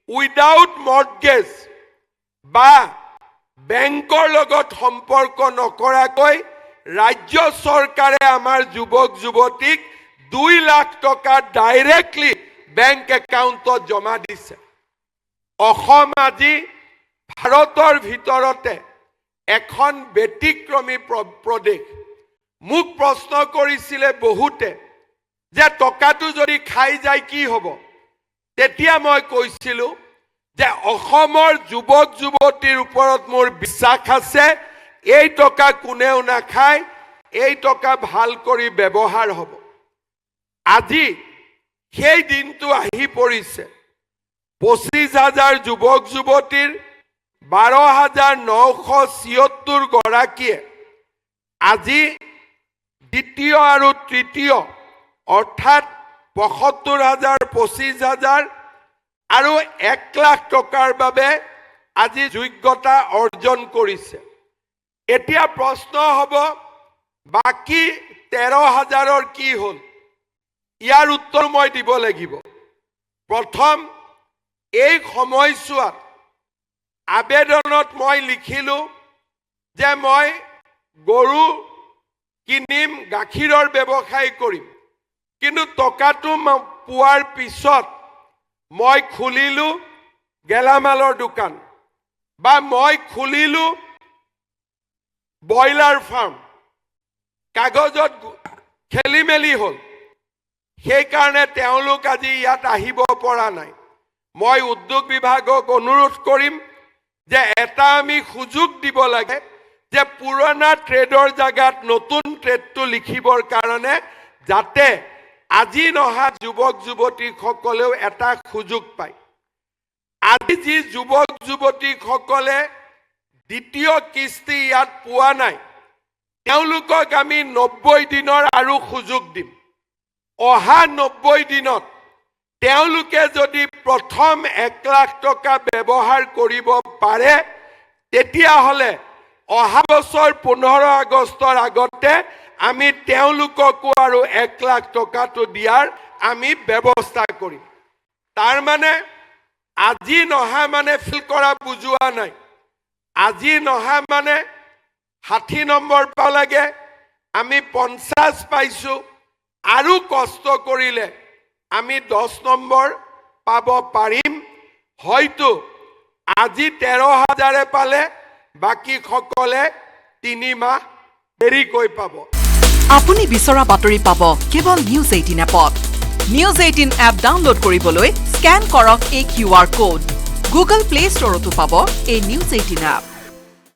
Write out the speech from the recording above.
Without mortgage বা বেংকৰ লগত সম্পৰ্ক নকৰাকৈ ৰাজ্য চৰকাৰে আমাৰ যুৱক যুৱতীক 2 লাখ টকা ডাইৰেক্টলি বেংক একাউণ্টত জমা দিছে। অসম আজি ভাৰতৰ ভিতৰতে এখন ব্যতিক্ৰমী প্ৰদেশ। মোক প্ৰশ্ন কৰিছিলে বহুতে যে টকাটো যদি খাই যায় কি হ'ব। তেতিয়া মই কৈছিলোঁ যে অসমৰ যুৱক যুৱতীৰ ওপৰত মোৰ বিশ্বাস আছে, এই টকা কোনেও নাখায়, এই টকা ভাল কৰি ব্যৱহাৰ হ'ব। আজি সেই দিনটো আহি পৰিছে। 25,000 যুৱক যুৱতীৰ 12,976 গৰাকীয়ে আজি দ্বিতীয় আৰু তৃতীয় অৰ্থাৎ 75,000, 25,000 আৰু 1 লাখ টকাৰ বাবে আজি যোগ্যতা অৰ্জন কৰিছে। এতিয়া প্ৰশ্ন হ'ব, বাকী 13,000ৰ কি হ'ল? ইয়াৰ উত্তৰ মই দিব লাগিব। প্ৰথম, এই সময়ছোৱাত আবেদনত মই লিখিলোঁ যে মই গৰু কিনিম, গাখীৰৰ ব্যৱসায় কৰিম, কিন্তু টকাটো পোৱাৰ পিছত মই খুলিলোঁ গেলামালৰ দোকান বা মই খুলিলোঁ ব্ৰইলাৰ ফাৰ্ম। কাগজত খেলি মেলি হ'ল, সেইকাৰণে তেওঁলোক আজি ইয়াত আহিব পৰা নাই। মই উদ্যোগ বিভাগক অনুৰোধ কৰিম যে এটা আমি সুযোগ দিব লাগে যে পুৰণা ট্ৰেডৰ জাগাত নতুন ট্ৰেডটো লিখিবৰ কাৰণে, যাতে আজি নহা যুৱক যুৱতীসকলেও এটা সুযোগ পায়। আজি যি যুৱক যুৱতীসকলে দ্বিতীয় কিস্তি ইয়াত পোৱা নাই, তেওঁলোকক আমি 90 দিনৰ আৰু সুযোগ দিম। অহা 90 দিনত তেওঁলোকে যদি প্ৰথম 1 লাখ টকা ব্যৱহাৰ কৰিব পাৰে, তেতিয়াহ'লে অহা বছৰ 15 আগষ্টৰ আগতে আমি তেওঁলোককো আৰু 1 লাখ টকাটো দিয়াৰ আমি ব্যৱস্থা কৰিম। তাৰ মানে আজি নহা মানে ফিল কৰা বুজোৱা নাই। আজি নহা মানে 60 নম্বৰ পাব লাগে, আমি 50 পাইছোঁ, আৰু কষ্ট কৰিলে আমি 10 নম্বৰ পাব পাৰিম। হয়তো আজি 13,000 পালে, বাকী সকলে 3 মাহ দেৰিকৈ পাব। আপুনি বিচৰা বাতৰি পাব কেৱল নিউজ 18 এপত। নিউজ 18 এপ ডাউনলোড কৰিবলৈ স্কেন কৰক এই QR কোড। গুগল প্লে ষ্টৰতো পাব এই নিউজ 18 এপ।